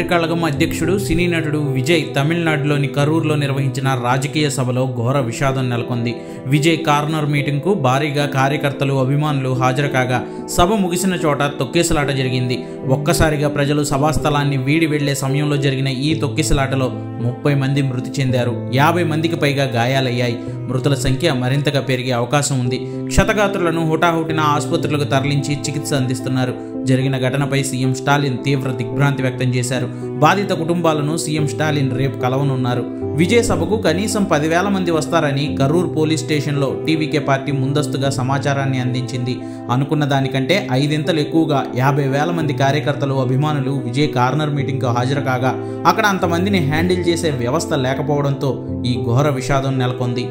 రవీంద్ర కళగం అధ్యక్షుడు సినీ నటుడు విజయ్ తమిళనాడులోని కరూర్లో నిర్వహించిన రాజకీయ సభలో ఘోర విషాదం నెలకొంది. విజయ్ కార్నర్ మీటింగ్కు భారీగా కార్యకర్తలు, అభిమానులు హాజరు కాగా సభ ముగిసిన చోట తొక్కేసలాట జరిగింది. ఒక్కసారిగా ప్రజలు సభాస్థలాన్ని వీడి వెళ్లే సమయంలో జరిగిన ఈ తొక్కేసలాటలో 30 మంది మృతి చెందారు. 50 మందికి పైగా గాయాలయ్యాయి. మృతుల సంఖ్య మరింతగా పెరిగే అవకాశం ఉంది. క్షతగాత్రులను హుటాహుటిన ఆసుపత్రులకు తరలించి చికిత్స అందిస్తున్నారు. జరిగిన ఘటనపై సీఎం స్టాలిన్ తీవ్ర దిగ్భ్రాంతి వ్యక్తం చేశారు. బాధిత కుటుంబాలను సీఎం స్టాలిన్ రేపు కలవనున్నారు. విజయ్ సభకు కనీసం 10,000 మంది వస్తారని కరూర్ పోలీస్ స్టేషన్లో టీవీకే పార్టీ ముందస్తుగా సమాచారాన్ని అందించింది. అనుకున్న దానికంటే 5 ఎక్కువగా 50,000 మంది కార్యకర్తలు, అభిమానులు విజయ్ కార్నర్ మీటింగ్కు హాజరు కాగా అక్కడ అంతమందిని హ్యాండిల్ చేసే వ్యవస్థ లేకపోవడంతో ఈ ఘోర విషాదం నెలకొంది.